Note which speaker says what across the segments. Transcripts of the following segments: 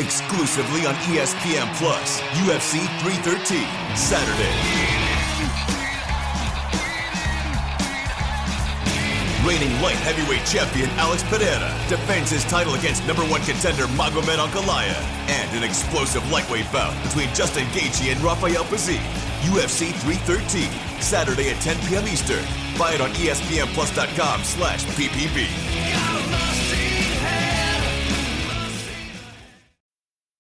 Speaker 1: exclusively on ESPN Plus. UFC 313, Saturday. Reigning light heavyweight champion Alex Pereira defends his title against number one contender Magomed Ankalaev, and an explosive lightweight bout between Justin Gaethje and Rafael Pazzi. UFC 313, Saturday at 10 p.m. Eastern. Buy it on ESPNplus.com/PPV.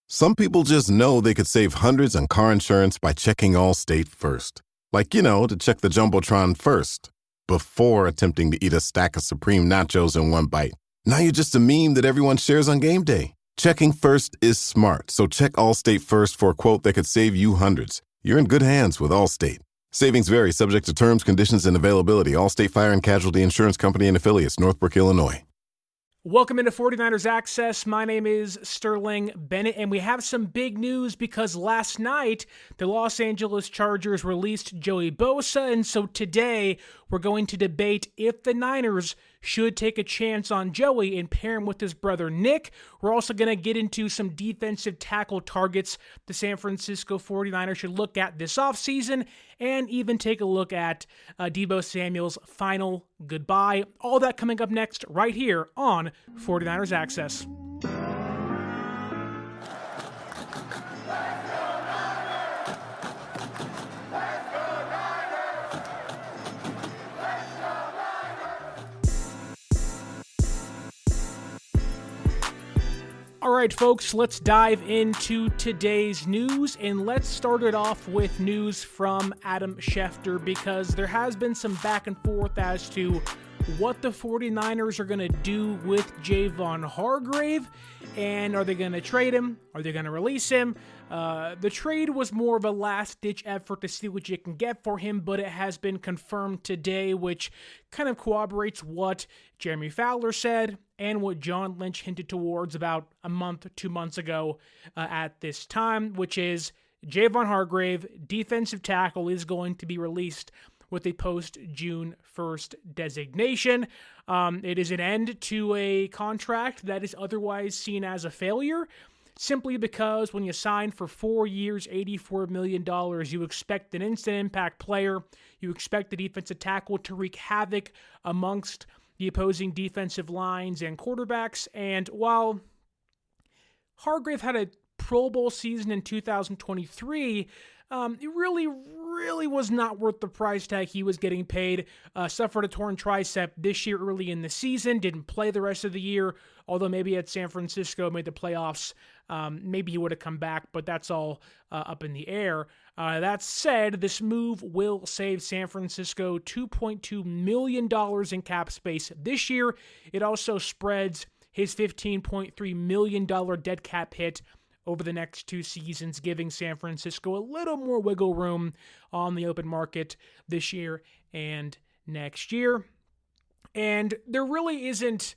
Speaker 2: Some people just know they could save hundreds on car insurance by checking Allstate first. Like, to check the Jumbotron first, before attempting to eat a stack of Supreme nachos in one bite. Now you're just a meme that everyone shares on game day. Checking first is smart, so check Allstate first for a quote that could save you hundreds. You're in good hands with Allstate. Savings vary, subject to terms, conditions, and availability. Allstate Fire and Casualty Insurance Company and Affiliates, Northbrook, Illinois.
Speaker 3: Welcome into 49ers Access. My name is Sterling Bennett, and we have some big news because last night the Los Angeles Chargers released Joey Bosa, and so today we're going to debate if the Niners should take a chance on Joey and pair him with his brother Nick. We're also going to get into some defensive tackle targets the San Francisco 49ers should look at this offseason, and even take a look at Deebo Samuel's final goodbye. All that coming up next right here on 49ers Access. All right, folks, let's dive into today's news, and let's start it off with news from Adam Schefter, because there has been some back and forth as to what the 49ers are going to do with Javon Hargrave, and are they going to trade him? Are they going to release him? The trade was more of a last-ditch effort to see what you can get for him, but it has been confirmed today, which kind of corroborates what Jeremy Fowler said and what John Lynch hinted towards about a month, 2 months ago at this time, which is Javon Hargrave, defensive tackle, is going to be released with a post-June 1st designation. It is an end to a contract that is otherwise seen as a failure, simply because when you sign for 4 years, $84 million, you expect an instant impact player. You expect the defensive tackle to wreak havoc amongst the opposing defensive lines and quarterbacks. And while Hargrave had a Pro Bowl season in 2023, it really was not worth the price tag he was getting paid. Suffered a torn tricep this year early in the season, didn't play the rest of the year, although maybe at San Francisco made the playoffs. Maybe he would have come back, but that's all up in the air. That said, this move will save San Francisco $2.2 million in cap space this year. It also spreads his $15.3 million dead cap hit over the next 2 seasons, giving San Francisco a little more wiggle room on the open market this year and next year. And there really isn't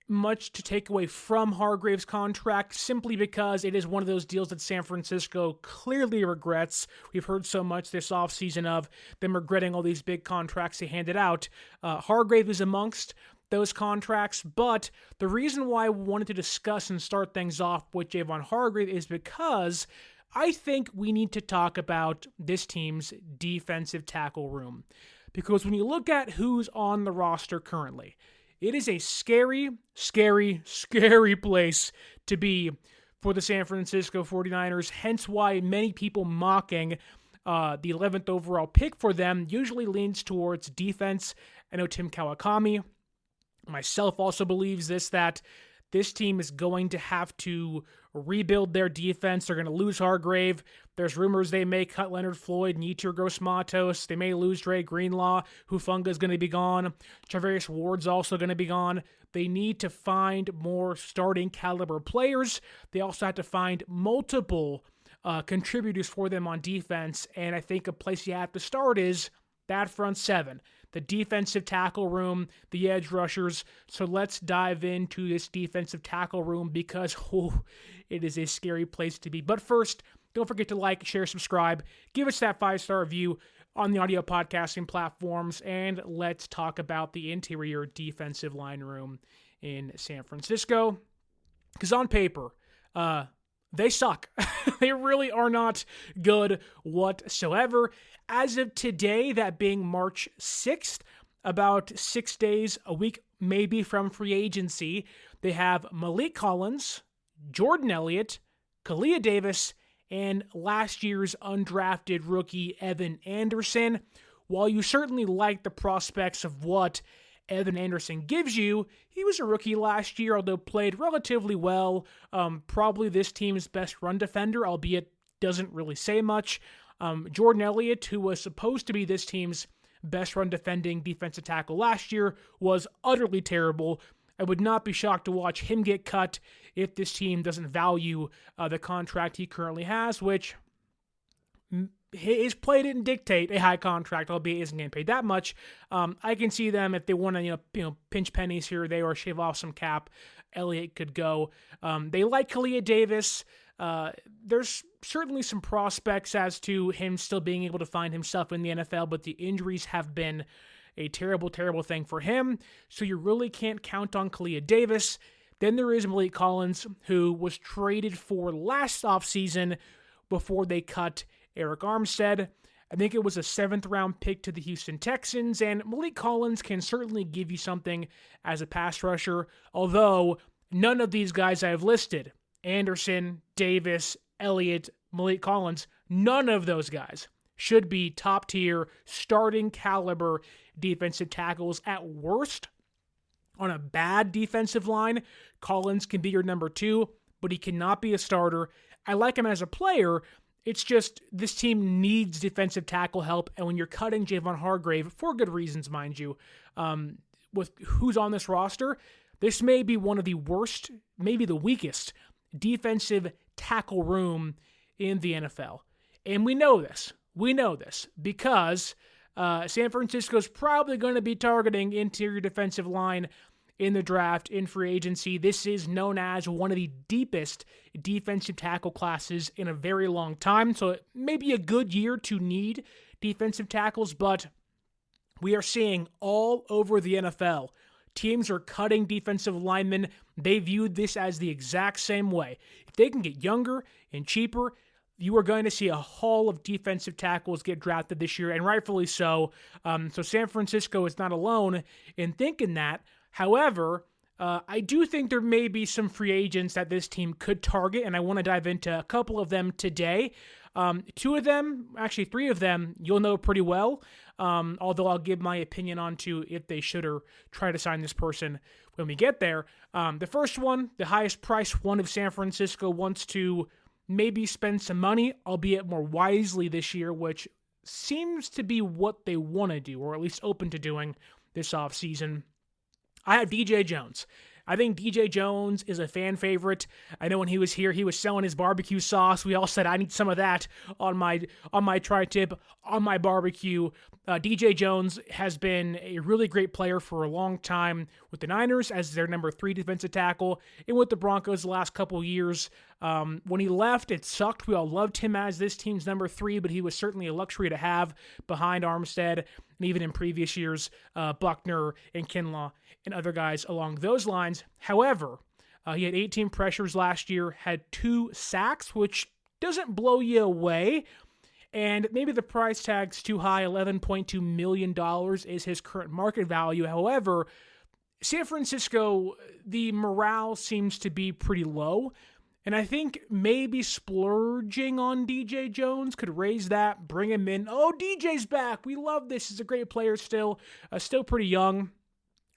Speaker 3: much to take away from Hargrave's contract, simply because it is one of those deals that San Francisco clearly regrets. We've heard so much this offseason of them regretting all these big contracts they handed out. Hargrave is amongst those contracts, but the reason why I wanted to discuss and start things off with Javon Hargrave is because I think we need to talk about this team's defensive tackle room. Because when you look at who's on the roster currently, it is a scary, scary, scary place to be for the San Francisco 49ers, hence why many people mocking the 11th overall pick for them usually leans towards defense. I know Tim Kawakami, myself, also believes that this team is going to have to rebuild their defense. They're going to lose Hargrave. There's rumors they may cut Leonard Floyd and Yetur Gross-Matos. They may lose Dre Greenlaw. Hufanga is going to be gone. Charvarius Ward's also going to be gone. They need to find more starting caliber players. They also have to find multiple contributors for them on defense. And I think a place you have to start is that front seven, the defensive tackle room, the edge rushers. So let's dive into this defensive tackle room because it is a scary place to be. But first, don't forget to like, share, subscribe, give us that 5-star review on the audio podcasting platforms, and let's talk about the interior defensive line room in San Francisco. Because on paper, they suck. They really are not good whatsoever. As of today, that being March 6th, about 6 days, a week maybe from free agency, they have Malik Collins, Jordan Elliott, Kalia Davis, and last year's undrafted rookie Evan Anderson. While you certainly like the prospects of what Evan Anderson gives you, he was a rookie last year, although played relatively well. Probably this team's best run defender, albeit doesn't really say much. Jordan Elliott, who was supposed to be this team's best run defending defensive tackle last year, was utterly terrible. I would not be shocked to watch him get cut if this team doesn't value the contract he currently has, which his play didn't dictate a high contract, albeit he isn't getting paid that much. I can see them, if they want to pinch pennies here or there or shave off some cap, Elliott could go. They like Kalia Davis. There's certainly some prospects as to him still being able to find himself in the NFL, but the injuries have been a terrible, terrible thing for him. So you really can't count on Kalia Davis. Then there is Malik Collins, who was traded for last offseason before they cut Eric Armstead. I think it was a 7th-round pick to the Houston Texans, and Malik Collins can certainly give you something as a pass rusher, although none of these guys I have listed, Anderson, Davis, Elliott, Malik Collins, none of those guys should be top-tier, starting caliber defensive tackles. At worst, on a bad defensive line, Collins can be your number 2, but he cannot be a starter. I like him as a player. It's just this team needs defensive tackle help, and when you're cutting Javon Hargrave, for good reasons, mind you, with who's on this roster, this may be one of the worst, maybe the weakest, defensive tackle room in the NFL. And we know this. We know this because San Francisco's probably going to be targeting interior defensive line in the draft, in free agency. This is known as one of the deepest defensive tackle classes in a very long time, so it may be a good year to need defensive tackles, but we are seeing all over the NFL, teams are cutting defensive linemen. They viewed this as the exact same way. If they can get younger and cheaper, you are going to see a haul of defensive tackles get drafted this year, and rightfully so. So San Francisco is not alone in thinking that. However, I do think there may be some free agents that this team could target, and I want to dive into a couple of them today. 2 of them, actually 3 of them, you'll know pretty well, although I'll give my opinion on to if they should or try to sign this person when we get there. The first one, the highest price one of San Francisco, wants to maybe spend some money, albeit more wisely this year, which seems to be what they want to do, or at least open to doing this offseason. I have DJ Jones. I think DJ Jones is a fan favorite. I know when he was here, he was selling his barbecue sauce. We all said, I need some of that on my tri-tip, on my barbecue. DJ Jones has been a really great player for a long time with the Niners as their number 3 defensive tackle, and with the Broncos the last couple of years. When he left, it sucked. We all loved him as this team's number 3, but he was certainly a luxury to have behind Armstead, and even in previous years, Buckner and Kinlaw and other guys along those lines. However, he had 18 pressures last year, had 2 sacks, which doesn't blow you away. And maybe the price tag's too high. $11.2 million is his current market value. However, San Francisco, the morale seems to be pretty low. And I think maybe splurging on DJ Jones could raise that, bring him in. Oh, DJ's back. We love this. He's a great player still pretty young.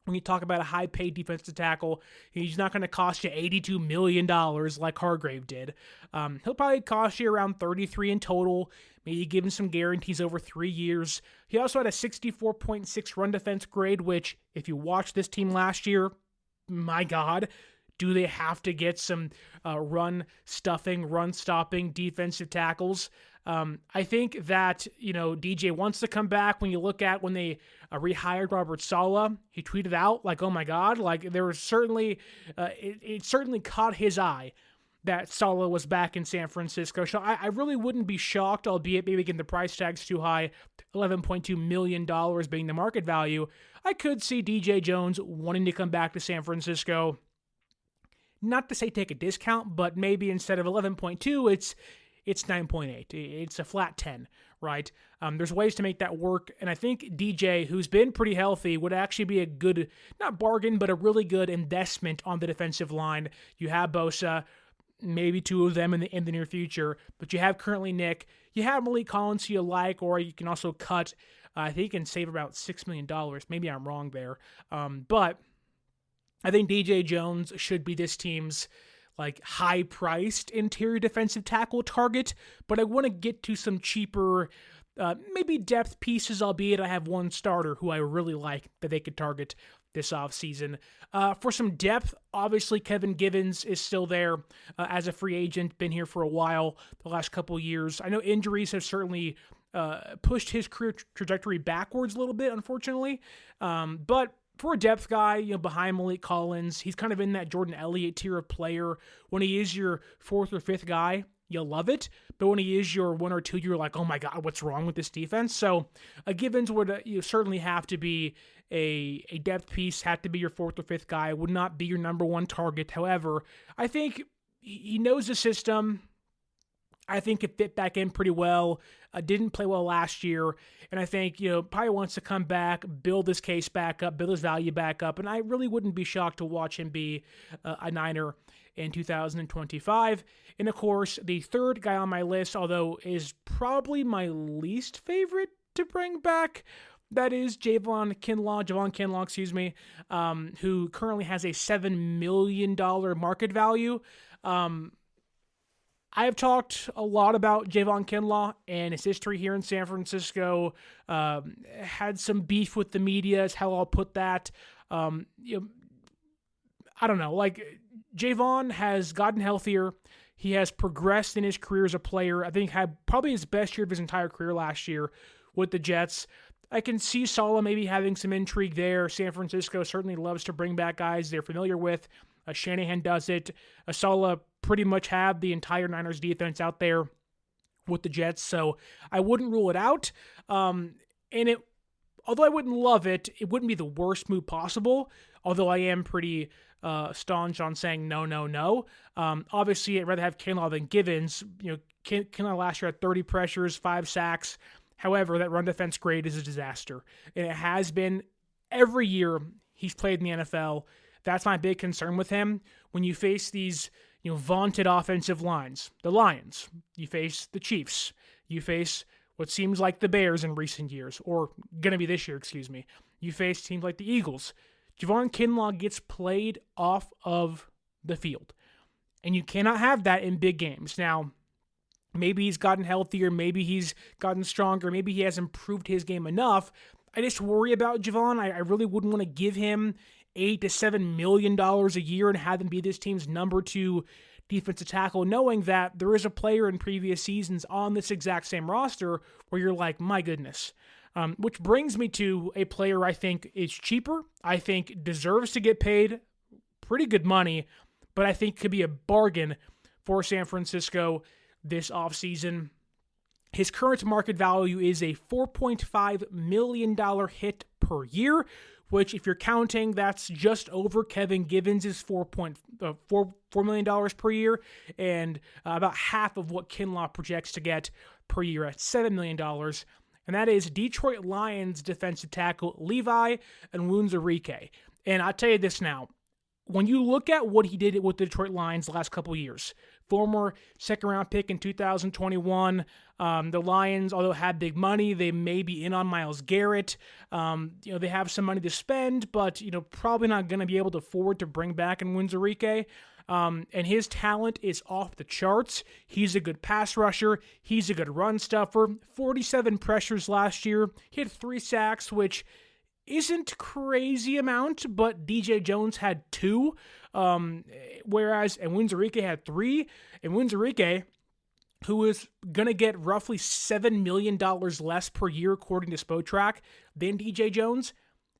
Speaker 3: When you talk about a high-paid defensive tackle, he's not going to cost you $82 million like Hargrave did. He'll probably cost you around $33 in total. Maybe give him some guarantees over 3 years. He also had a 64.6 run defense grade, which, if you watched this team last year, my God, do they have to get some run-stuffing, run-stopping defensive tackles? I think that, DJ wants to come back. When you look at when they rehired Robert Saleh, he tweeted out, like, oh my God, like there was certainly, it certainly caught his eye that Saleh was back in San Francisco. So I really wouldn't be shocked, albeit maybe again the price tag's too high, $11.2 million being the market value. I could see DJ Jones wanting to come back to San Francisco. not to say take a discount, but maybe instead of 11.2, it's 9.8. It's a flat 10, right? There's ways to make that work, and I think DJ, who's been pretty healthy, would actually be a good, not bargain, but a really good investment on the defensive line. You have Bosa, maybe two of them in the near future, but you have currently Nick. You have Malik Collins who you like, or you can also cut. I think you can save about $6 million. Maybe I'm wrong there. But I think DJ Jones should be this team's high-priced interior defensive tackle target, but I want to get to some cheaper, maybe depth pieces, albeit I have one starter who I really like that they could target this offseason. For some depth, obviously Kevin Givens is still there as a free agent, been here for a while, the last couple years. I know injuries have certainly pushed his career trajectory backwards a little bit, unfortunately, but for a depth guy, behind Malik Collins, he's kind of in that Jordan Elliott tier of player. When he is your fourth or fifth guy, you'll love it. But when he is your one or two, you're like, oh my God, what's wrong with this defense? So Givens would certainly have to be a depth piece, have to be your fourth or fifth guy, would not be your number one target. However, I think he knows the system. I think it fit back in pretty well. Didn't play well last year. And I think, probably wants to come back, build his case back up, build his value back up. And I really wouldn't be shocked to watch him be a Niner in 2025. And of course, the third guy on my list, although is probably my least favorite to bring back, that is Javon Kinlaw, who currently has a $7 million market value. I have talked a lot about Javon Kinlaw and his history here in San Francisco. Had some beef with the media is how I'll put that. I don't know. Javon has gotten healthier. He has progressed in his career as a player. I think had probably his best year of his entire career last year with the Jets. I can see Saleh maybe having some intrigue there. San Francisco certainly loves to bring back guys they're familiar with. Shanahan does it. Saleh pretty much have the entire Niners defense out there with the Jets, so I wouldn't rule it out. Although I wouldn't love it, it wouldn't be the worst move possible, although I am pretty staunch on saying no. Obviously, I'd rather have Kinlaw than Givens. Kinlaw last year had 30 pressures, 5 sacks. However, that run defense grade is a disaster, and it has been every year he's played in the NFL. That's my big concern with him. When you face these, vaunted offensive lines, the Lions, you face the Chiefs, you face what seems like the Bears in recent years, or going to be this year, you face teams like the Eagles. Javon Kinlaw gets played off of the field, and you cannot have that in big games. Now, maybe he's gotten healthier, maybe he's gotten stronger, maybe he has improved his game enough. I just worry about Javon. I really wouldn't want to give him $8 to $7 million a year and have him be this team's number 2 defensive tackle, knowing that there is a player in previous seasons on this exact same roster where you're like, my goodness. Which brings me to a player I think is cheaper, I think deserves to get paid pretty good money, but I think could be a bargain for San Francisco this offseason. His current market value is a $4.5 million hit per year, which, if you're counting, that's just over Kevin Givens' $4 million per year, and about half of what Kinlaw projects to get per year at $7 million. And that is Detroit Lions defensive tackle Levi Onwuzurike. And I'll tell you this now. When you look at what he did with the Detroit Lions the last couple of years, former second-round pick in 2021, the Lions, although had big money, they may be in on Myles Garrett. They have some money to spend, but probably not going to be able to afford to bring back Onwuzurike. And his talent is off the charts. He's a good pass rusher. He's a good run stuffer. 47 pressures last year. He had 3 sacks, which isn't crazy amount, but DJ Jones had 2, whereas Onwuzurike had 3. And Onwuzurike, who is going to get roughly $7 million less per year according to Spotrac than DJ Jones,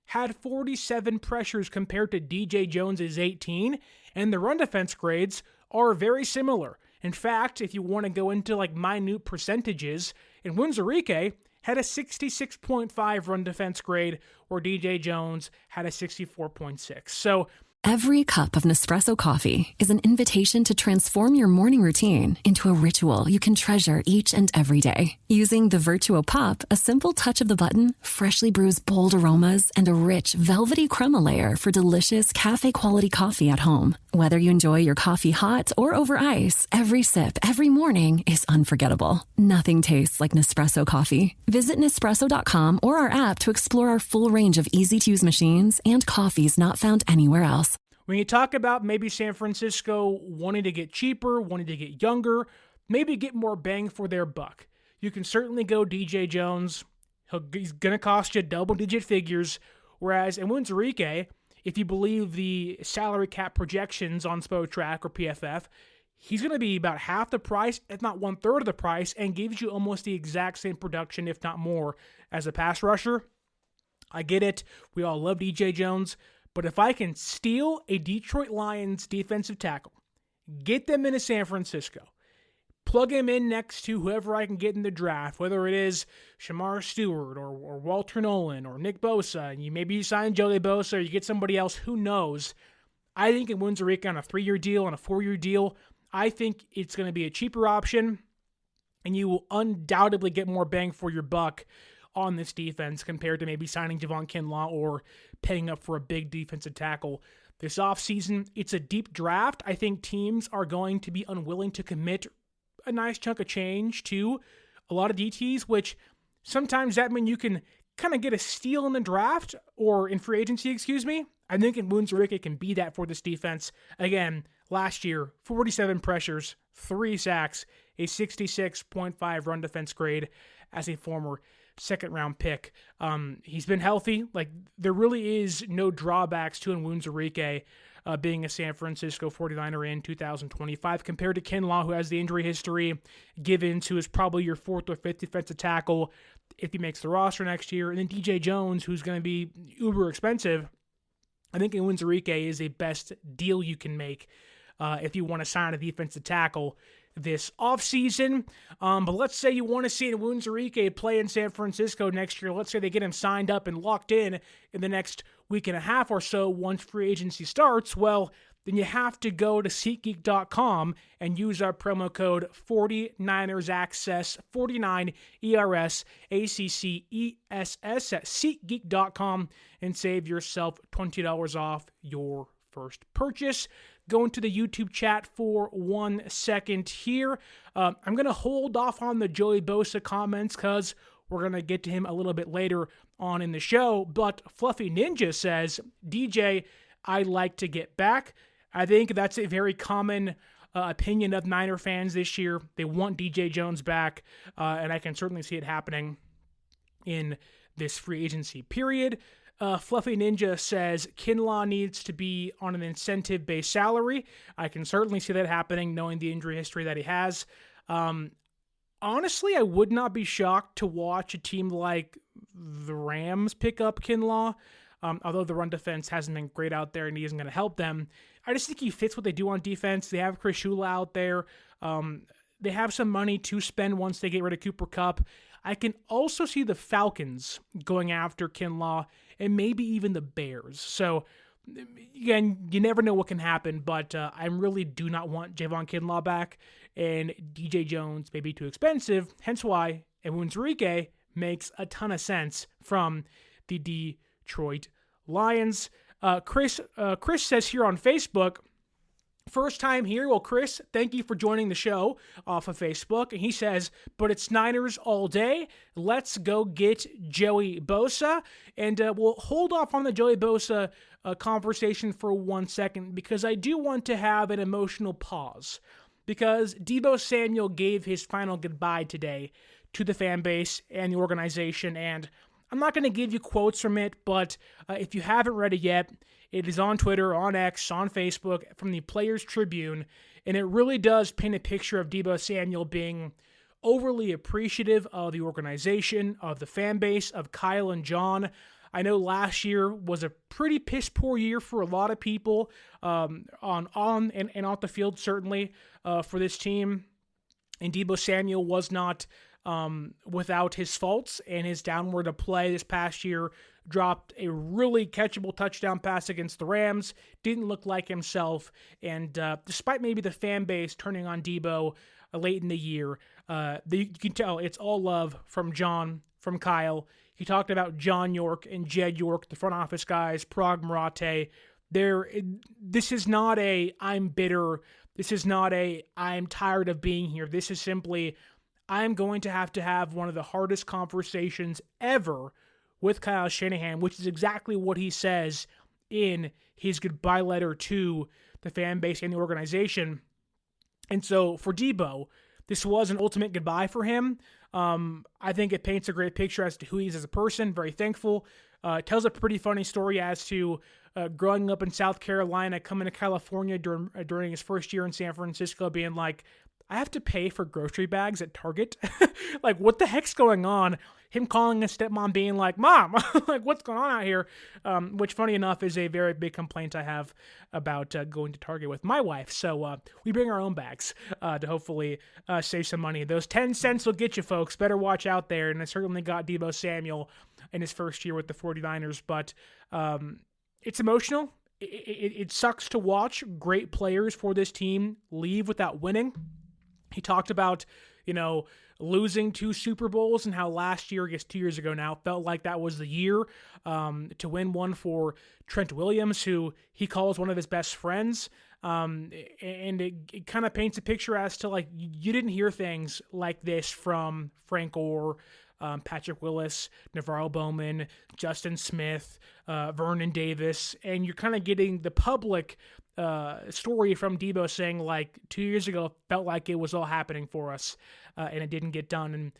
Speaker 3: had 47 pressures compared to DJ Jones's 18, and the run defense grades are very similar. In fact, if you want to go into minute percentages, Onwuzurike had a 66.5 run defense grade, where DJ Jones had a 64.6. So
Speaker 4: Every cup of Nespresso coffee is an invitation to transform your morning routine into a ritual you can treasure each and every day. Using the Virtuo Pup, a simple touch of the button freshly brews bold aromas and a rich, velvety crema layer for delicious cafe-quality coffee at home. Whether you enjoy your coffee hot or over ice, every sip, every morning is unforgettable. Nothing tastes like Nespresso coffee. Visit Nespresso.com or our app to explore our full range of easy-to-use machines and coffees not found anywhere else.
Speaker 3: When you talk about maybe San Francisco wanting to get cheaper, wanting to get younger, maybe get more bang for their buck, you can certainly go DJ Jones. He's going to cost you double-digit figures, whereas in Wunzurike, if you believe the salary cap projections on Spotrac or PFF, he's going to be about half the price, if not one-third of the price, and gives you almost the exact same production, if not more, as a pass rusher. I get it. We all love DJ Jones. But if I can steal a Detroit Lions defensive tackle, get them into San Francisco, plug him in next to whoever I can get in the draft, whether it is Shamar Stewart or Walter Nolan or Nick Bosa, and maybe you sign Joey Bosa or you get somebody else, who knows. I think in Wunzurike on a 3-year deal, on a 4-year deal, I think it's going to be a cheaper option, and you will undoubtedly get more bang for your buck on this defense compared to maybe signing Javon Kinlaw or paying up for a big defensive tackle this offseason. It's a deep draft. I think teams are going to be unwilling to commit a nice chunk of change to a lot of DTs, which sometimes that means you can kind of get a steal in the draft or in free agency, I think in Wunzurike can be that for this defense. Again, last year, 47 pressures, 3 sacks, a 66.5 run defense grade as a former second-round pick. He's been healthy. Like, there really is no drawbacks to Wunzurike being a San Francisco 49er in 2025 compared to Kinlaw, who has the injury history given to is probably your 4th or 5th defensive tackle if he makes the roster next year. And then DJ Jones, who's going to be uber expensive. I think Wunzurike is a best deal you can make if you want to sign a defensive tackle this offseason. But let's say you want to see Wunzurike play in San Francisco next year. Let's say they get him signed up and locked in the next week and a half or so once free agency starts. Well, then you have to go to SeatGeek.com and use our promo code 49ersaccess, 49 ERS ACCESS at SeatGeek.com and save yourself $20 off your first purchase. Go into the YouTube chat for 1 second here. I'm going to hold off on the Joey Bosa comments because we're going to get to him a little bit later on in the show. But Fluffy Ninja says, DJ, I'd like to get back. I think that's a very common opinion of Niner fans this year. They want DJ Jones back, and I can certainly see it happening in this free agency period. Fluffy Ninja says Kinlaw needs to be on an incentive-based salary. I can certainly see that happening, knowing the injury history that he has. Honestly, I would not be shocked to watch a team like the Rams pick up Kinlaw, although the run defense hasn't been great out there and he isn't going to help them. I just think he fits what they do on defense. They have Chris Shula out there. They have some money to spend once they get rid of Cooper Kupp. I can also see the Falcons going after Kinlaw and maybe even the Bears. So, again, you never know what can happen, but I really do not want Javon Kinlaw back, and DJ Jones may be too expensive, hence why Wunzurike makes a ton of sense from the Detroit Lions. Chris says here on Facebook, first time here. Well, Chris, thank you for joining the show off of Facebook. And he says, but it's Niners all day. Let's go get Joey Bosa. And we'll hold off on the Joey Bosa conversation for 1 second because I do want to have an emotional pause. Because Deebo Samuel gave his final goodbye today to the fan base and the organization. And I'm not going to give you quotes from it, but if you haven't read it yet, it is on Twitter, on X, on Facebook, from the Players Tribune, and it really does paint a picture of Deebo Samuel being overly appreciative of the organization, of the fan base, of Kyle and John. I know last year was a pretty piss-poor year for a lot of people on and off the field, certainly, for this team, and Deebo Samuel was not without his faults and his downward of play this past year dropped a really catchable touchdown pass against the Rams, didn't look like himself, and despite maybe the fan base turning on Deebo late in the year, you can tell it's all love from John, from Kyle. He talked about John York and Jed York, the front office guys, Parag Marate. This is not a I'm bitter. This is not a I'm tired of being here. This is simply I'm going to have one of the hardest conversations ever with Kyle Shanahan, which is exactly what he says in his goodbye letter to the fan base and the organization. And so for Deebo, this was an ultimate goodbye for him. I think it paints a great picture as to who he is as a person. Very thankful. It tells a pretty funny story as to growing up in South Carolina, coming to California during his first year in San Francisco, being like, I have to pay for grocery bags at Target. Like, what the heck's going on? Him calling his stepmom being like, Mom, like, what's going on out here? Which, funny enough, is a very big complaint I have about going to Target with my wife. So we bring our own bags to hopefully save some money. Those 10 cents will get you, folks. Better watch out there. And it certainly got Deebo Samuel in his first year with the 49ers. But it's emotional. It sucks to watch great players for this team leave without winning. He talked about, losing 2 Super Bowls and how last year, I guess 2 years ago now, felt like that was the year to win one for Trent Williams, who he calls one of his best friends. And it kind of paints a picture as to, like, you didn't hear things like this from Frank Gore, Patrick Willis, Navarro Bowman, Justin Smith, Vernon Davis, and you're kind of getting the public story from Deebo saying, like, 2 years ago felt like it was all happening for us, and it didn't get done. And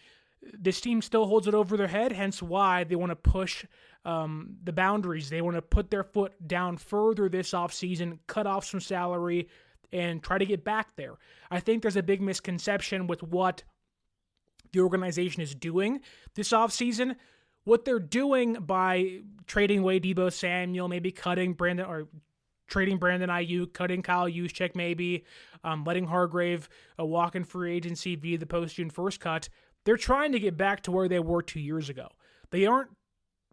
Speaker 3: this team still holds it over their head, hence why they want to push the boundaries. They want to put their foot down further this offseason, cut off some salary, and try to get back there. I think there's a big misconception with what the organization is doing this offseason. What they're doing by trading away Deebo Samuel, maybe trading Brandon Ayuk, cutting Kyle Juszczyk maybe, letting Hargrave walk in free agency via the post-June 1st cut, they're trying to get back to where they were 2 years ago. They aren't,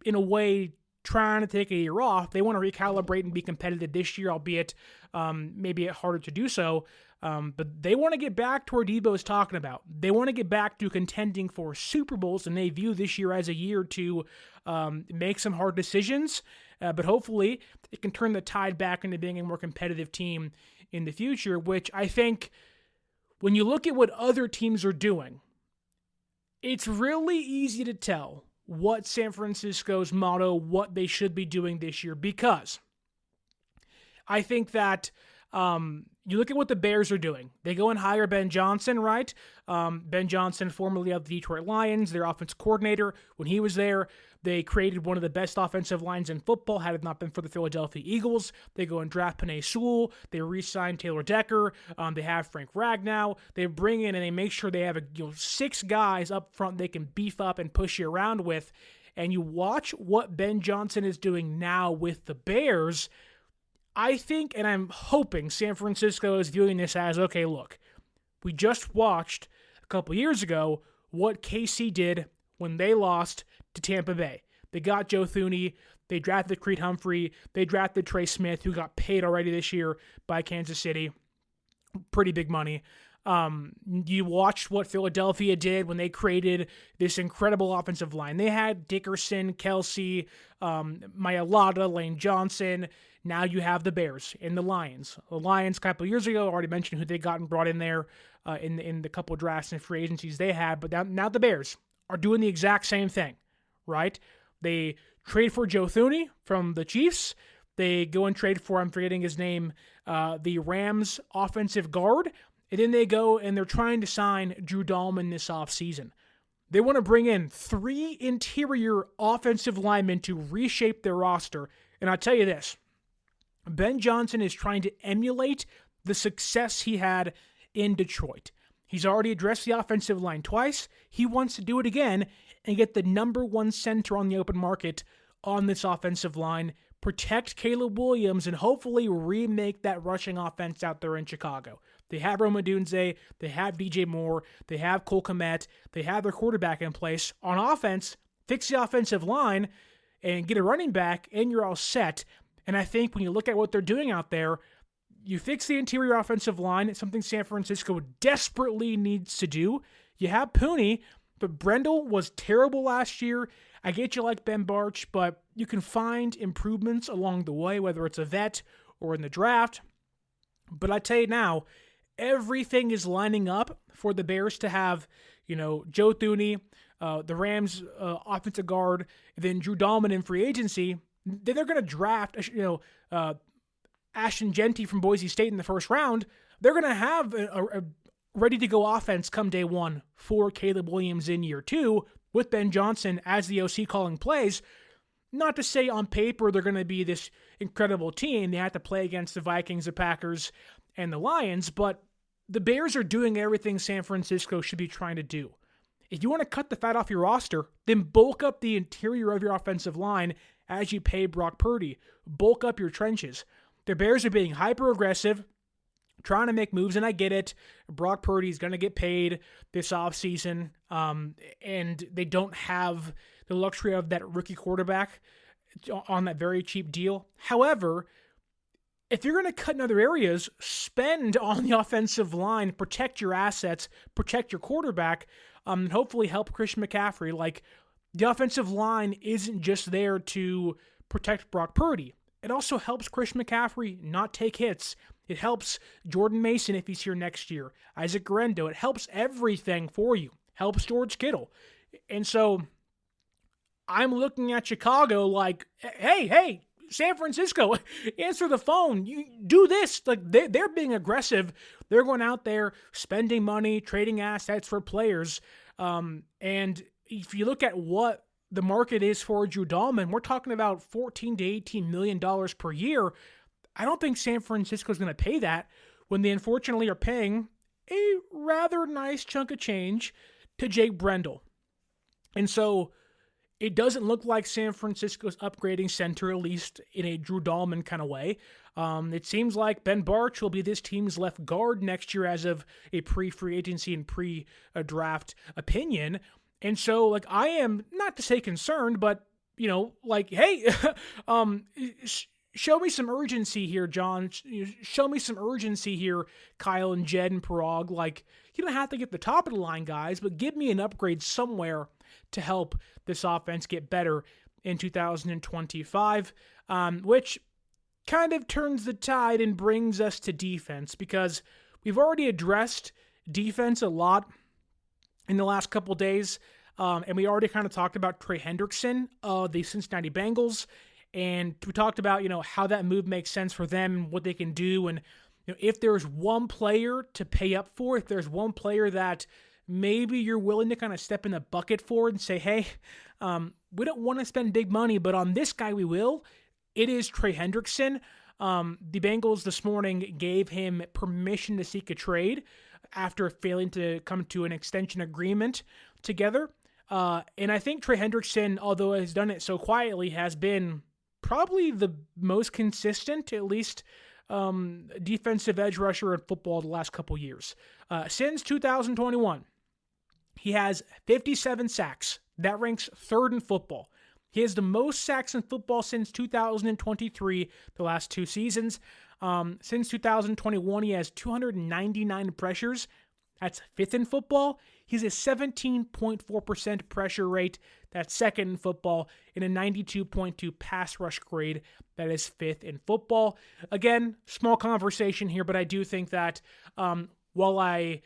Speaker 3: in a way, trying to take a year off. They want to recalibrate and be competitive this year, albeit maybe harder to do so. But they want to get back to where Deebo is talking about. They want to get back to contending for Super Bowls, and they view this year as a year to make some hard decisions. But hopefully it can turn the tide back into being a more competitive team in the future, which I think when you look at what other teams are doing, it's really easy to tell what San Francisco's motto, what they should be doing this year, because I think that you look at what the Bears are doing. They go and hire Ben Johnson, right? Ben Johnson, formerly of the Detroit Lions, their offensive coordinator. When he was there, they created one of the best offensive lines in football, had it not been for the Philadelphia Eagles. They go and draft Penei Sewell. They re-sign Taylor Decker. They have Frank Ragnow. They bring in and they make sure they have 6 guys up front they can beef up and push you around with. And you watch what Ben Johnson is doing now with the Bears. I think, and I'm hoping, San Francisco is viewing this as, okay, look, we just watched a couple years ago what KC did when they lost to Tampa Bay. They got Joe Thuney, they drafted Creed Humphrey, they drafted Trey Smith, who got paid already this year by Kansas City. Pretty big money. You watched what Philadelphia did when they created this incredible offensive line. They had Dickerson, Kelsey, Mailata, Lane Johnson. Now you have the Bears and the Lions. The Lions, a couple years ago, already mentioned who they got and brought in there in the couple drafts and free agencies they had. But now the Bears are doing the exact same thing, right? They trade for Joe Thuney from the Chiefs. They go and trade for, I'm forgetting his name, the Rams offensive guard. And then they go and they're trying to sign Drew Dalman this offseason. They want to bring in 3 interior offensive linemen to reshape their roster. And I'll tell you this, Ben Johnson is trying to emulate the success he had in Detroit. He's already addressed the offensive line twice. He wants to do it again and get the number 1 center on the open market on this offensive line, protect Caleb Williams, and hopefully remake that rushing offense out there in Chicago. They have Rome Odunze, they have DJ Moore, they have Cole Kmet, they have their quarterback in place. On offense, fix the offensive line, and get a running back, and you're all set. And I think when you look at what they're doing out there, you fix the interior offensive line. It's something San Francisco desperately needs to do. You have Pooney, but Brendel was terrible last year. I get you like Ben Bartch, but you can find improvements along the way, whether it's a vet or in the draft. But I tell you now, everything is lining up for the Bears to have, Joe Thuney, the Rams offensive guard, then Drew Dalman in free agency. Then they're going to draft, Ashton Genty from Boise State in the first round. They're going to have a ready-to-go offense come day one for Caleb Williams in year two, with Ben Johnson as the OC calling plays. Not to say on paper they're going to be this incredible team. They have to play against the Vikings, the Packers, and the Lions, but the Bears are doing everything San Francisco should be trying to do. If you want to cut the fat off your roster, then bulk up the interior of your offensive line as you pay Brock Purdy. Bulk up your trenches. The Bears are being hyper-aggressive, trying to make moves, and I get it. Brock Purdy's going to get paid this offseason, and they don't have the luxury of that rookie quarterback on that very cheap deal. However, if you're going to cut in other areas, spend on the offensive line, protect your assets, protect your quarterback, and hopefully help Christian McCaffrey. Like, the offensive line isn't just there to protect Brock Purdy. It also helps Christian McCaffrey not take hits. It helps Jordan Mason if he's here next year. Isaac Guerendo. It helps everything for you. Helps George Kittle. And so I'm looking at Chicago like, hey, San Francisco, answer the phone. You do this. Like, they're being aggressive. They're going out there spending money, trading assets for players. And if you look at what the market is for Drew Dalman, we're talking about $14 to $18 million per year. I don't think San Francisco is going to pay that when they unfortunately are paying a rather nice chunk of change to Jake Brendel. And so it doesn't look like San Francisco's upgrading center, at least in a Drew Dalman kind of way. It seems like Ben Bartch will be this team's left guard next year as of a pre-free agency and pre-draft opinion. And so, I am, not to say concerned, but, hey, show me some urgency here, John. Show me some urgency here, Kyle and Jed and Parag. You don't have to get the top of the line guys, but give me an upgrade somewhere to help this offense get better in 2025, which kind of turns the tide and brings us to defense, because we've already addressed defense a lot in the last couple days, and we already kind of talked about Trey Hendrickson of the Cincinnati Bengals, and we talked about, how that move makes sense for them and what they can do, and if there's one player to pay up for, if there's one player that maybe you're willing to kind of step in the bucket for and say, hey, we don't want to spend big money, but on this guy we will, it is Trey Hendrickson. The Bengals this morning gave him permission to seek a trade after failing to come to an extension agreement together. And I think Trey Hendrickson, although has done it so quietly, has been probably the most consistent, at least defensive edge rusher in football the last couple years. Since 2021, he has 57 sacks. That ranks third in football. He has the most sacks in football since 2023, the last two seasons. Since 2021, he has 299 pressures. That's fifth in football. He's a 17.4% pressure rate. That's second in football. And a 92.2 pass rush grade. That is fifth in football. Again, small conversation here, but I do think that while I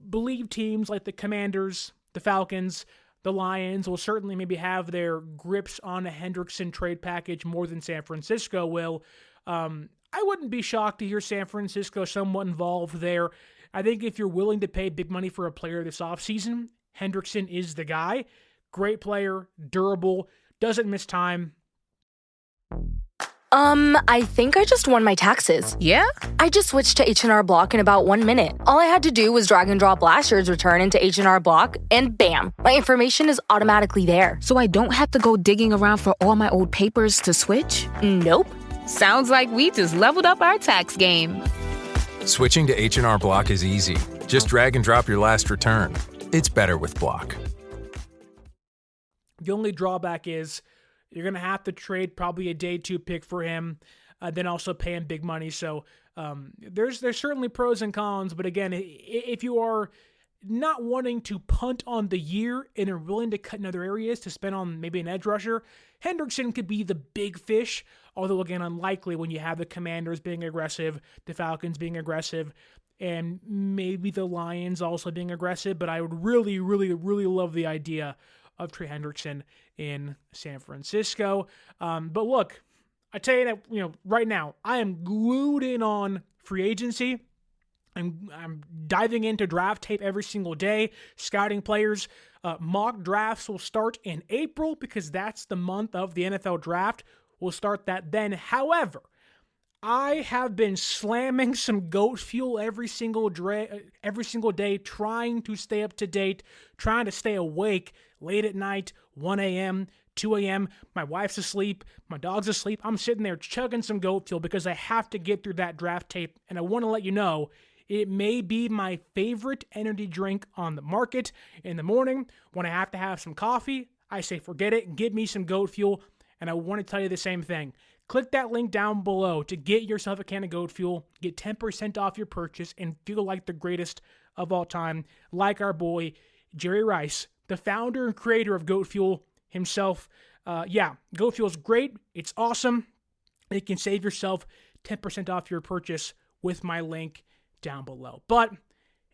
Speaker 3: believe teams like the Commanders, the Falcons, the Lions will certainly maybe have their grips on a Hendrickson trade package more than San Francisco will, I wouldn't be shocked to hear San Francisco somewhat involved there. I think if you're willing to pay big money for a player this offseason, Hendrickson is the guy. Great player, durable, doesn't miss time.
Speaker 5: I think I just won my taxes.
Speaker 6: Yeah?
Speaker 5: I just switched to H&R Block in about 1 minute. All I had to do was drag and drop last year's return into H&R Block, and bam, my information is automatically there.
Speaker 6: So I don't have to go digging around for all my old papers to switch?
Speaker 5: Nope.
Speaker 6: Sounds like we just leveled up our tax game.
Speaker 7: Switching to H&R Block is easy. Just drag and drop your last return. It's better with Block.
Speaker 3: The only drawback is you're going to have to trade probably a day 2 pick for him, then also pay him big money. So there's certainly pros and cons, but again, if you are not wanting to punt on the year and are willing to cut in other areas to spend on maybe an edge rusher, Hendrickson could be the big fish, although again, unlikely when you have the Commanders being aggressive, the Falcons being aggressive, and maybe the Lions also being aggressive. But I would really, really, really love the idea of Trey Hendrickson in San Francisco. But look, I tell you that, right now, I am glued in on free agency. I'm diving into draft tape every single day, scouting players. Mock drafts will start in April because that's the month of the NFL draft. We'll start that then. However, I have been slamming some goat fuel every single day, trying to stay up to date, trying to stay awake late at night, 1 a.m., 2 a.m. My wife's asleep. My dog's asleep. I'm sitting there chugging some goat fuel because I have to get through that draft tape. And I want to let you know, it may be my favorite energy drink on the market. In the morning, when I have to have some coffee, I say forget it, give me some goat fuel. And I want to tell you the same thing. Click that link down below to get yourself a can of goat fuel, get 10% off your purchase, and feel like the greatest of all time, like our boy Jerry Rice, the founder and creator of goat fuel himself. Goat fuel is great. It's awesome. You can save yourself 10% off your purchase with my link down below. But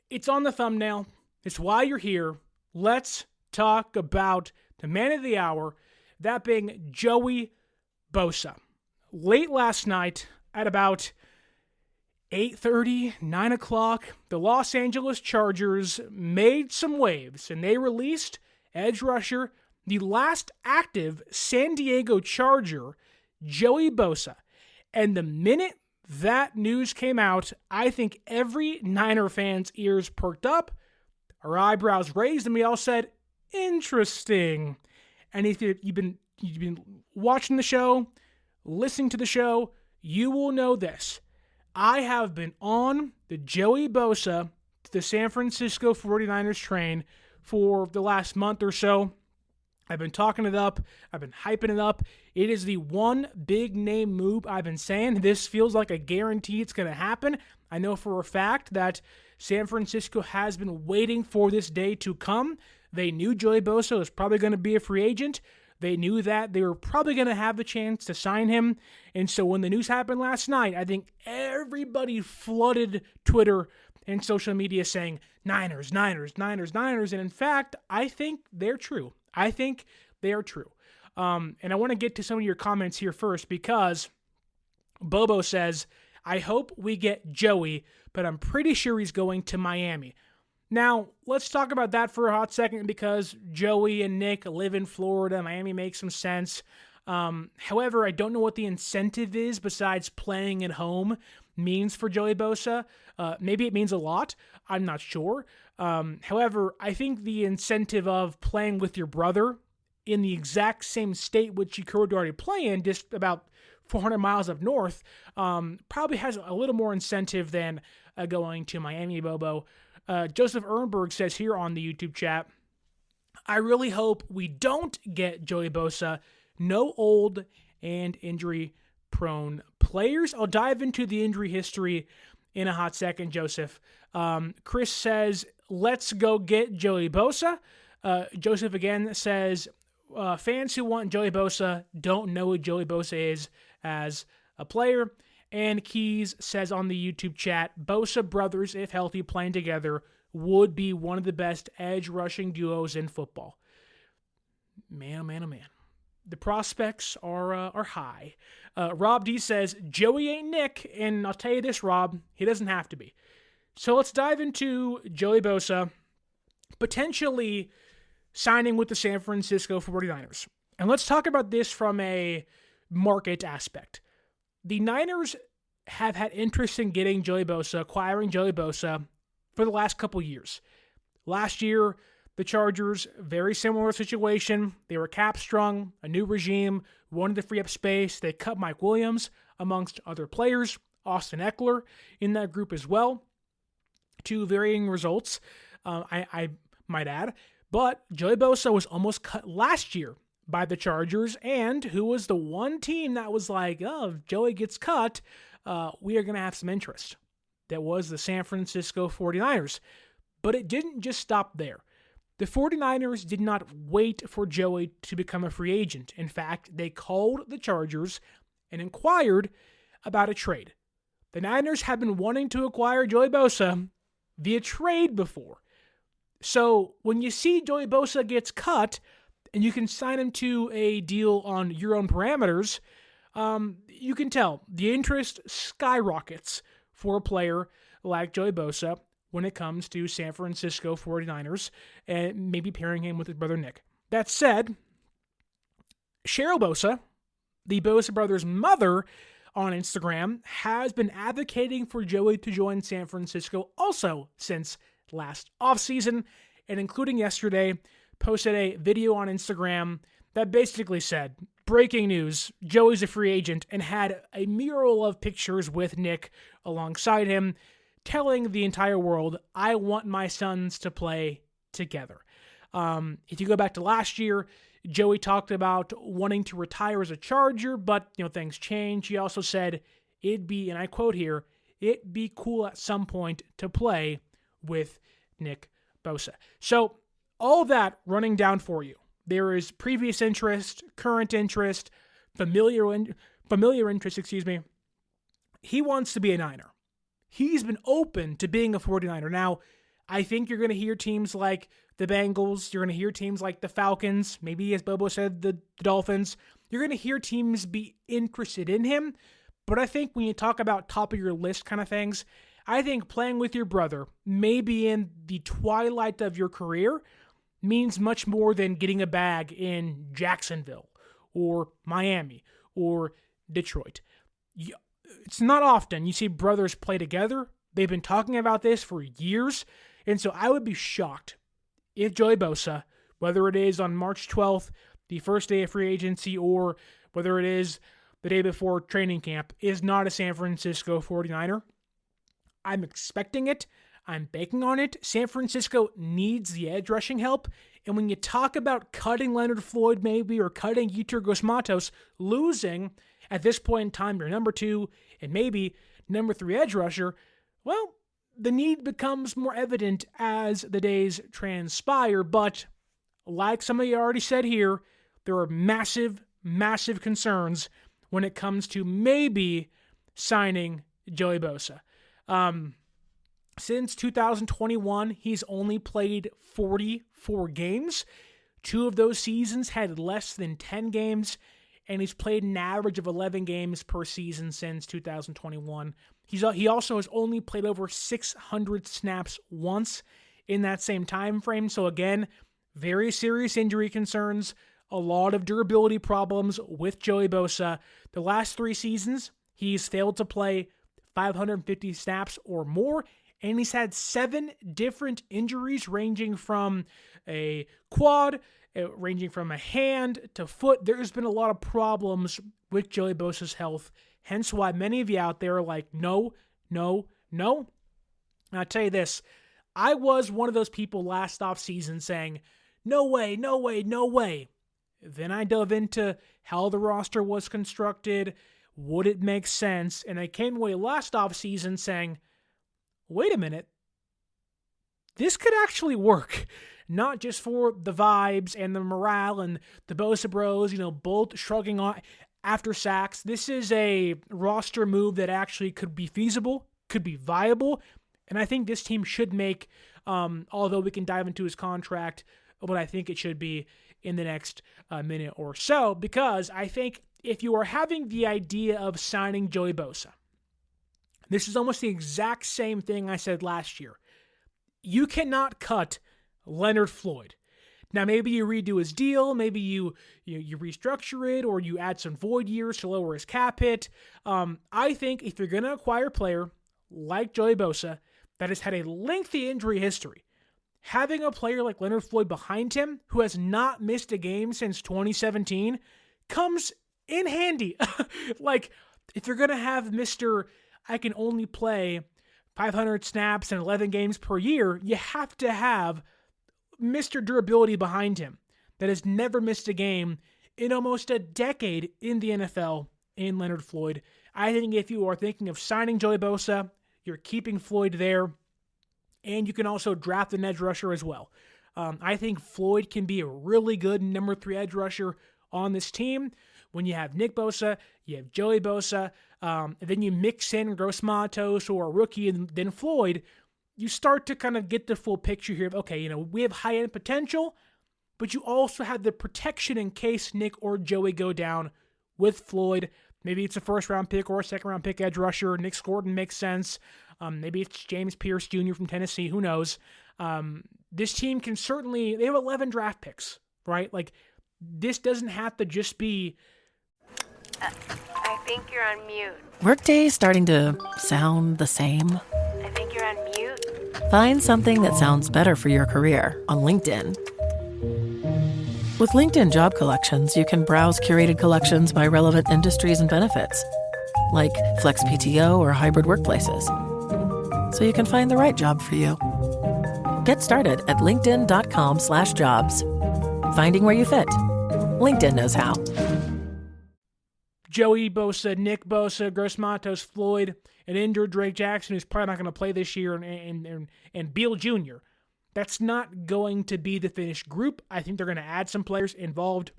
Speaker 3: it's on the thumbnail. It's why you're here. Let's talk about the man of the hour, that being Joey Bosa. Late last night at about 8:30, 9 o'clock, the Los Angeles Chargers made some waves, and they released edge rusher, the last active San Diego Charger, Joey Bosa. And the minute that news came out, I think every Niner fan's ears perked up, our eyebrows raised, and we all said, interesting. And if you've been watching the show, listening to the show, you will know this. I have been on the Joey Bosa to the San Francisco 49ers train for the last month or so. I've been talking it up. I've been hyping it up. It is the one big name move I've been saying. This feels like a guarantee it's going to happen. I know for a fact that San Francisco has been waiting for this day to come. They knew Joey Bosa was probably going to be a free agent. They knew that they were probably going to have the chance to sign him. And so when the news happened last night, I think everybody flooded Twitter and social media saying, Niners, Niners, Niners, Niners. And in fact, I think they're true. I think they are true. And I want to get to some of your comments here first because Bobo says, I hope we get Joey, but I'm pretty sure he's going to Miami. Now, let's talk about that for a hot second because Joey and Nick live in Florida. Miami makes some sense. However, I don't know what the incentive is besides playing at home means for Joey Bosa. Maybe it means a lot. I'm not sure. However, I think the incentive of playing with your brother in the exact same state which you could already play in, just about 400 miles up north, probably has a little more incentive than going to Miami, Bobo. Joseph Ehrenberg says here on the YouTube chat, I really hope we don't get Joey Bosa. No old and injury-prone players. I'll dive into the injury history in a hot second, Joseph. Chris says, let's go get Joey Bosa. Joseph again says, fans who want Joey Bosa don't know who Joey Bosa is as a player. And Keys says on the YouTube chat, Bosa brothers, if healthy, playing together, would be one of the best edge rushing duos in football. Man, oh man, oh man. The prospects are high. Rob D says, Joey ain't Nick, and I'll tell you this, Rob, he doesn't have to be. So let's dive into Joey Bosa potentially signing with the San Francisco 49ers. And let's talk about this from a market aspect. The Niners have had interest in getting Joey Bosa, acquiring Joey Bosa for the last couple years. Last year, the Chargers, very similar situation. They were cap-strung, a new regime, wanted to free up space. They cut Mike Williams, amongst other players. Austin Eckler in that group as well. Two varying results, I might add. But Joey Bosa was almost cut last year by the Chargers, and who was the one team that was like, oh, if Joey gets cut, we are going to have some interest. That was the San Francisco 49ers. But it didn't just stop there. The 49ers did not wait for Joey to become a free agent. In fact, they called the Chargers and inquired about a trade. The Niners have been wanting to acquire Joey Bosa via trade before. So when you see Joey Bosa gets cut and you can sign him to a deal on your own parameters, you can tell the interest skyrockets for a player like Joey Bosa when it comes to San Francisco 49ers and maybe pairing him with his brother Nick. That said, Cheryl Bosa, the Bosa brothers' mother, on Instagram, has been advocating for Joey to join San Francisco also since last offseason, and including yesterday, posted a video on Instagram that basically said, breaking news, Joey's a free agent, and had a mural of pictures with Nick alongside him, telling the entire world, I want my sons to play together. If you go back to last year, Joey talked about wanting to retire as a Charger, but things change. He also said it'd be, and I quote here, it'd be cool at some point to play with Nick Bosa. So all that running down for you. There is previous interest, current interest, familiar interest, He wants to be a Niner. He's been open to being a 49er. Now, I think you're going to hear teams like the Bengals. You're going to hear teams like the Falcons. Maybe, as Bobo said, the Dolphins. You're going to hear teams be interested in him. But I think when you talk about top of your list kind of things, I think playing with your brother, maybe in the twilight of your career, means much more than getting a bag in Jacksonville or Miami or Detroit. It's not often you see brothers play together. They've been talking about this for years. And so I would be shocked if Joey Bosa, whether it is on March 12th, the first day of free agency, or whether it is the day before training camp, is not a San Francisco 49er. I'm expecting it. I'm banking on it. San Francisco needs the edge rushing help. And when you talk about cutting Leonard Floyd maybe, or cutting Yetur Gross-Matos, losing at this point in time your number 2 and maybe number 3 edge rusher, well, the need becomes more evident as the days transpire. But like some of you already said here, there are massive, massive concerns when it comes to maybe signing Joey Bosa. Since 2021, he's only played 44 games. 2 of those seasons had less than 10 games, and he's played an average of 11 games per season since 2021. He also has only played over 600 snaps once in that same time frame. So again, very serious injury concerns, a lot of durability problems with Joey Bosa. The last 3 seasons, he's failed to play 550 snaps or more, and he's had 7 different injuries ranging from a quad, ranging from a hand to foot. There's been a lot of problems with Joey Bosa's health, hence why many of you out there are like, no. And I'll tell you this, I was one of those people last offseason saying, no way. Then I dove into how the roster was constructed, would it make sense, and I came away last offseason saying, wait a minute, this could actually work. Not just for the vibes and the morale and the Bosa bros, both shrugging on after sacks. This is a roster move that actually could be feasible, could be viable, and I think this team should make, although we can dive into his contract, what I think it should be in the next minute or so, because I think if you are having the idea of signing Joey Bosa, this is almost the exact same thing I said last year. You cannot cut Leonard Floyd. Now, maybe you redo his deal, maybe you restructure it, or you add some void years to lower his cap hit. I think if you're going to acquire a player like Joey Bosa that has had a lengthy injury history, having a player like Leonard Floyd behind him, who has not missed a game since 2017, comes in handy. Like, if you're going to have Mr. I can only play 500 snaps and 11 games per year, you have to have Mr. Durability behind him that has never missed a game in almost a decade in the NFL in Leonard Floyd. I think if you are thinking of signing Joey Bosa, you're keeping Floyd there, and you can also draft an edge rusher as well. I think Floyd can be a really good number 3 edge rusher on this team. When you have Nick Bosa, you have Joey Bosa, and then you mix in Gross Matos or a rookie and then Floyd, you start to kind of get the full picture here of, okay, we have high-end potential, but you also have the protection in case Nick or Joey go down with Floyd. Maybe it's a first-round pick or a second-round pick edge rusher. Nick Gordon makes sense. Maybe it's James Pierce Jr. from Tennessee. Who knows? This team can certainly... They have 11 draft picks, right? Like, this doesn't have to just be...
Speaker 8: I think you're on mute.
Speaker 9: Workday starting to sound the same?
Speaker 8: I think you're on mute.
Speaker 9: Find something that sounds better for your career on LinkedIn. With LinkedIn Job Collections, you can browse curated collections by relevant industries and benefits, like flex PTO or hybrid workplaces, so you can find the right job for you. Get started at linkedin.com/jobs. Finding where you fit. LinkedIn knows how.
Speaker 3: Joey Bosa, Nick Bosa, Gross Matos, Floyd, an injured Drake Jackson who's probably not going to play this year, and Beal Jr. That's not going to be the finished group. I think they're going to add some players involved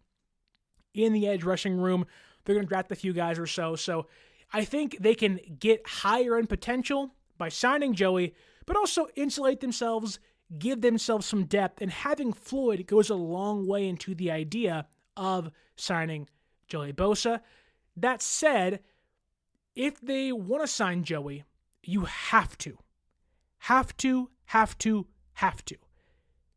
Speaker 3: in the edge rushing room. They're going to draft a few guys or so. So I think they can get higher end potential by signing Joey, but also insulate themselves, give themselves some depth, and having Floyd goes a long way into the idea of signing Joey Bosa. That said, if they want to sign Joey, you have to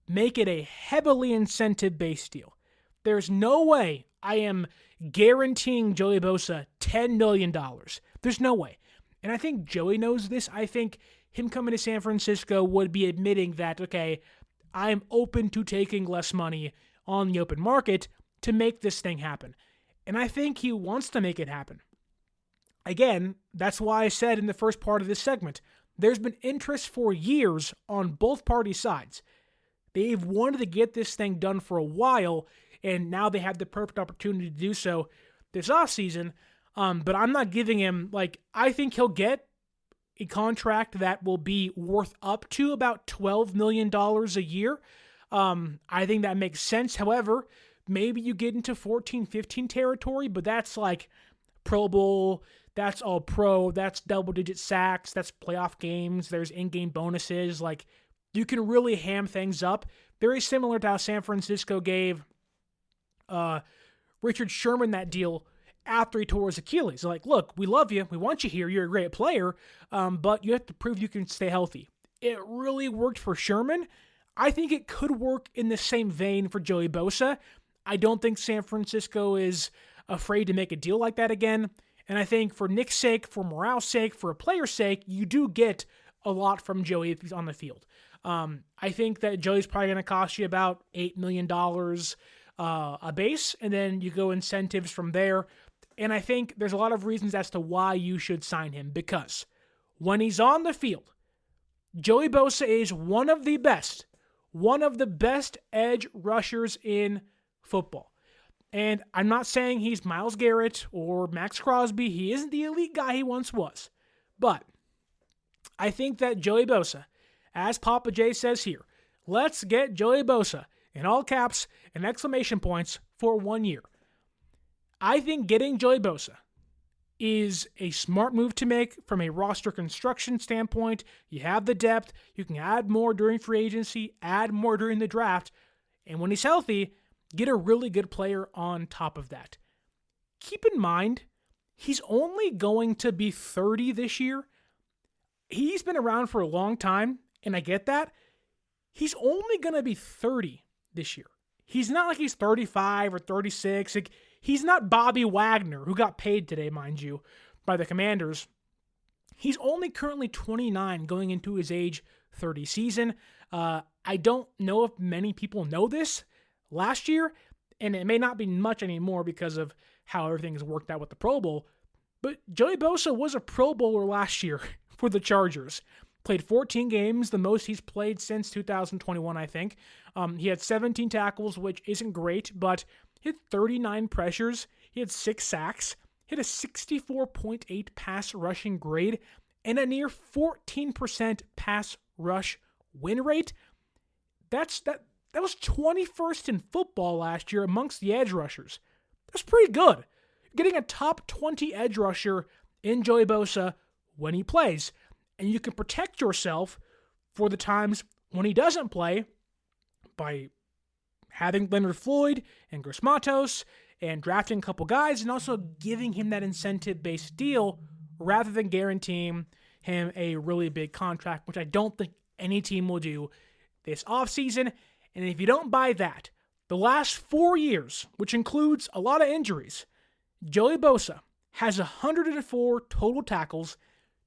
Speaker 3: make it a heavily incentive-based deal. There's no way I am guaranteeing Joey Bosa $10 million. There's no way. And I think Joey knows this. I think him coming to San Francisco would be admitting that, okay, I'm open to taking less money on the open market to make this thing happen. And I think he wants to make it happen. Again, that's why I said in the first part of this segment, there's been interest for years on both party sides. They've wanted to get this thing done for a while, and now they have the perfect opportunity to do so this offseason. But I'm not giving him, I think he'll get a contract that will be worth up to about $12 million a year. I think that makes sense. However, maybe you get into 14-15 territory, but that's like Pro Bowl, that's all pro, that's double-digit sacks, that's playoff games, there's in-game bonuses. You can really ham things up. Very similar to how San Francisco gave Richard Sherman that deal after he tore his Achilles. They're like, look, we love you, we want you here, you're a great player, but you have to prove you can stay healthy. It really worked for Sherman. I think it could work in the same vein for Joey Bosa. I don't think San Francisco is afraid to make a deal like that again. And I think for Nick's sake, for morale's sake, for a player's sake, you do get a lot from Joey if he's on the field. I think that Joey's probably going to cost you about $8 million a base, and then you go incentives from there. And I think there's a lot of reasons as to why you should sign him, because when he's on the field, Joey Bosa is one of the best edge rushers in football. And I'm not saying he's Myles Garrett or Max Crosby. He isn't the elite guy he once was. But I think that Joey Bosa, as Papa J says here, let's get Joey Bosa, in all caps and exclamation points, for 1 year. I think getting Joey Bosa is a smart move to make from a roster construction standpoint. You have the depth. You can add more during free agency, add more during the draft. And when he's healthy, get a really good player on top of that. Keep in mind, he's only going to be 30 this year. He's been around for a long time, and I get that. He's only going to be 30 this year. He's not like he's 35 or 36. He's not Bobby Wagner, who got paid today, mind you, by the Commanders. He's only currently 29 going into his age 30 season. I don't know if many people know this. Last year, and it may not be much anymore because of how everything has worked out with the Pro Bowl, but Joey Bosa was a Pro Bowler last year for the Chargers. Played 14 games, the most he's played since 2021, I think. He had 17 tackles, which isn't great, but he had 39 pressures. He had 6 sacks. He had a 64.8 pass rushing grade and a near 14% pass rush win rate. That was 21st in football last year amongst the edge rushers. That's pretty good. Getting a top 20 edge rusher in Joey Bosa when he plays. And you can protect yourself for the times when he doesn't play by having Leonard Floyd and Gross Matos and drafting a couple guys and also giving him that incentive-based deal rather than guaranteeing him a really big contract, which I don't think any team will do this offseason. And if you don't buy that, the last 4 years, which includes a lot of injuries, Joey Bosa has 104 total tackles,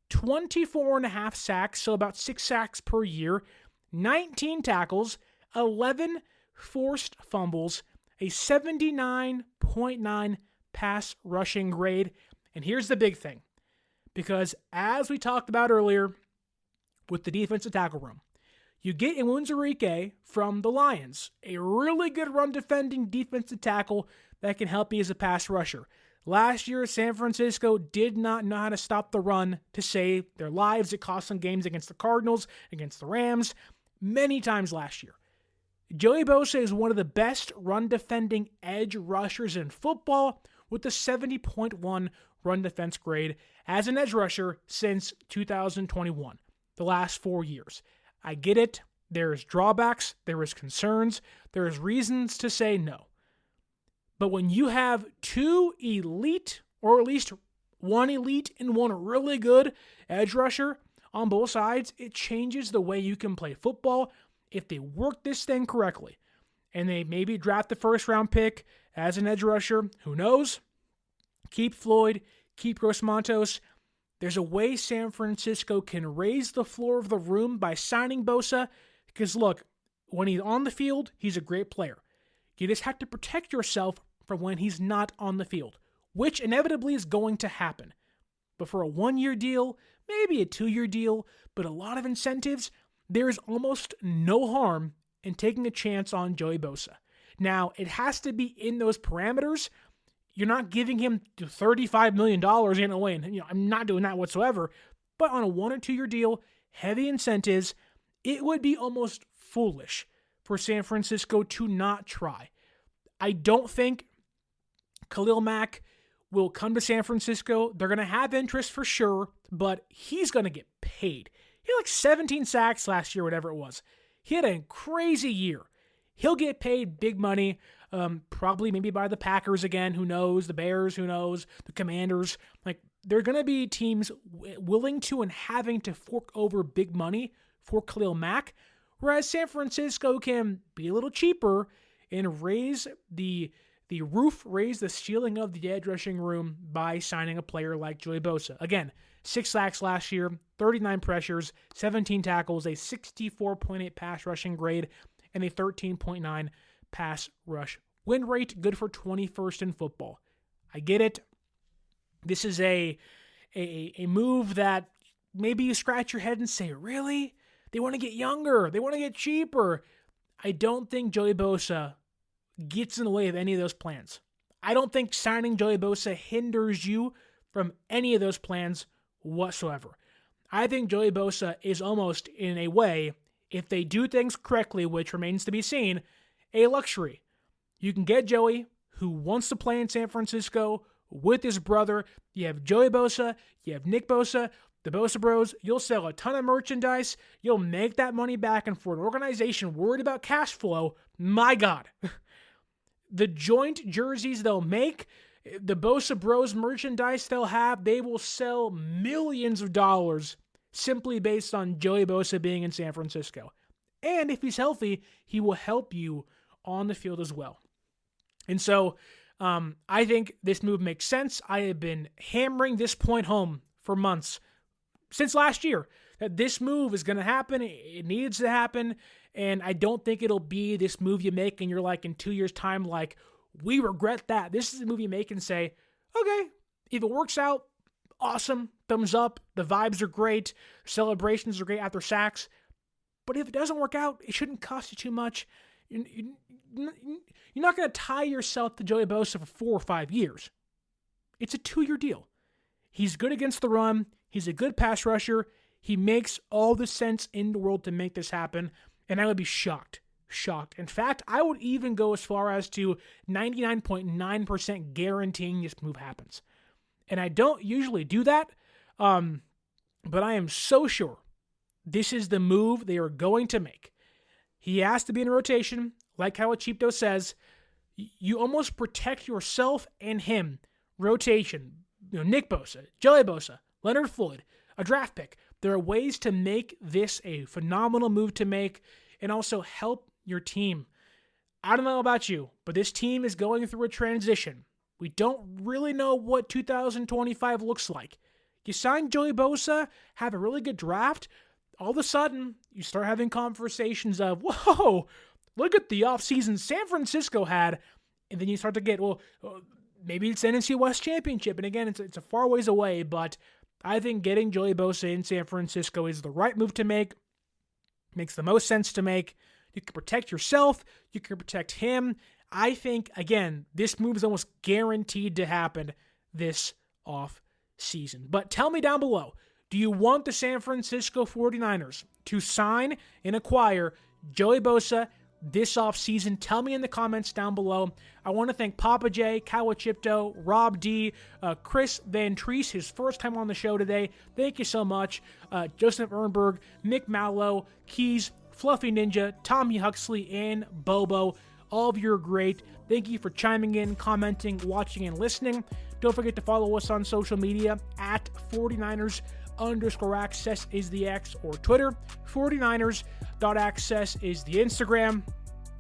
Speaker 3: 24.5 sacks, so about 6 sacks per year, 19 tackles, 11 forced fumbles, a 79.9 pass rushing grade. And here's the big thing, because as we talked about earlier with the defensive tackle room, you get Nwunzurike from the Lions, a really good run-defending defensive tackle that can help you as a pass rusher. Last year, San Francisco did not know how to stop the run to save their lives. It cost them games against the Cardinals, against the Rams, many times last year. Joey Bosa is one of the best run-defending edge rushers in football with a 70.1 run defense grade as an edge rusher since 2021, the last 4 years. I get it. There is drawbacks. There is concerns. There is reasons to say no. But when you have 2 elite, or at least 1 elite and 1 really good edge rusher on both sides, it changes the way you can play football if they work this thing correctly. And they maybe draft the first-round pick as an edge rusher. Who knows? Keep Floyd. Keep Gross Matos. There's a way San Francisco can raise the floor of the room by signing Bosa. Because look, when he's on the field, he's a great player. You just have to protect yourself from when he's not on the field, which inevitably is going to happen. But for a 1-year deal, maybe a 2-year deal, but a lot of incentives, there is almost no harm in taking a chance on Joey Bosa. Now, it has to be in those parameters. You're not giving him $35 million in a way, and I'm not doing that whatsoever. But on a 1 or 2 year deal, heavy incentives, it would be almost foolish for San Francisco to not try. I don't think Khalil Mack will come to San Francisco. They're going to have interest for sure, but he's going to get paid. He had like 17 sacks last year, whatever it was. He had a crazy year. He'll get paid big money, probably maybe by the Packers again, who knows, the Bears, who knows, the Commanders. Like, there are going to be teams willing to and having to fork over big money for Khalil Mack, whereas San Francisco can be a little cheaper and raise the ceiling of the edge rushing room by signing a player like Joey Bosa. Again, 6 sacks last year, 39 pressures, 17 tackles, a 64.8 pass rushing grade, and a 13.9 pass rush win rate, good for 21st in football. I get it. This is a move that maybe you scratch your head and say, really? They want to get younger. They want to get cheaper. I don't think Joey Bosa gets in the way of any of those plans. I don't think signing Joey Bosa hinders you from any of those plans whatsoever. I think Joey Bosa is almost, in a way, if they do things correctly, which remains to be seen, a luxury. You can get Joey, who wants to play in San Francisco with his brother. You have Joey Bosa, you have Nick Bosa, the Bosa Bros. You'll sell a ton of merchandise. You'll make that money back, and for an organization worried about cash flow, my God. The joint jerseys they'll make, the Bosa Bros merchandise they'll have, they will sell millions of dollars simply based on Joey Bosa being in San Francisco. And if he's healthy, he will help you on the field as well. And so I think this move makes sense. I have been hammering this point home for months, since last year, that this move is going to happen. It needs to happen. And I don't think it'll be this move you make and you're like in 2 years' time, like, we regret that. This is a move you make and say, okay, if it works out, awesome, thumbs up. The vibes are great. Celebrations are great after sacks. But if it doesn't work out, it shouldn't cost you too much. You're not going to tie yourself to Joey Bosa for 4 or 5 years. It's a 2-year deal. He's good against the run. He's a good pass rusher. He makes all the sense in the world to make this happen. And I would be shocked. In fact, I would even go as far as to 99.9% guaranteeing this move happens. And I don't usually do that, but I am so sure this is the move they are going to make. He has to be in a rotation, like how Chipto says. You almost protect yourself and him. Rotation. Nick Bosa, Joey Bosa, Leonard Floyd, a draft pick. There are ways to make this a phenomenal move to make and also help your team. I don't know about you, but this team is going through a transition. We don't really know what 2025 looks like. You sign Joey Bosa, have a really good draft, all of a sudden, you start having conversations of, whoa, look at the offseason San Francisco had, and then you start to get, maybe it's the NFC West Championship, and again, it's a far ways away, but I think getting Joey Bosa in San Francisco is the right move to make, makes the most sense to make. You can protect yourself, you can protect him. I think, again, this move is almost guaranteed to happen this off season. But tell me down below, do you want the San Francisco 49ers to sign and acquire Joey Bosa this offseason? Tell me in the comments down below. I want to thank Papa J, Kawachipto, Rob D, Chris Van Treese, his first time on the show today. Thank you so much. Joseph Ehrenberg, Mick Mallow, Keys, Fluffy Ninja, Tommy Huxley, and Bobo. All of you are great. Thank you for chiming in, commenting, watching, and listening. Don't forget to follow us on social media at 49ers_access is the X or Twitter. 49ers.access is the Instagram.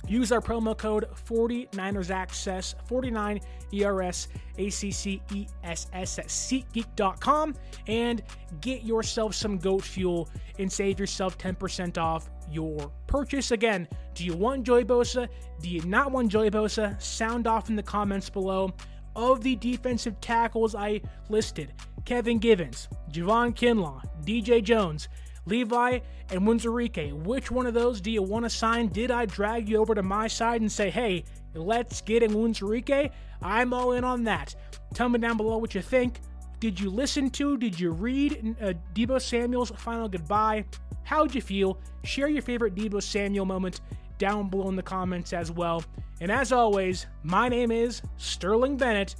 Speaker 3: Use our promo code 49ersaccess, 49 ERSACCESS at SeatGeek.com and get yourself some goat fuel and save yourself 10% off your purchase. Again, do you want Joey Bosa? Do you not want Joey Bosa? Sound off in the comments below. Of the defensive tackles I listed, Kevin Givens, Javon Kinlaw, DJ Jones, Levi, and Munzurike, which one of those do you want to sign? Did I drag you over to my side and say, hey, let's get in Munzurike? I'm all in on that. Tell me down below what you think. Did you listen to, did you read Deebo Samuel's final goodbye? How'd you feel? Share your favorite Deebo Samuel moment down below in the comments as well. And as always, my name is Sterling Bennett.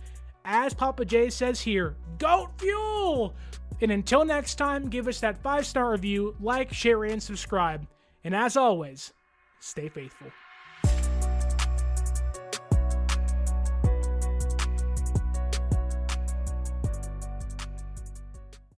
Speaker 3: As Papa J says here, GOAT Fuel! And until next time, give us that 5-star review, like, share, and subscribe. And as always, stay faithful.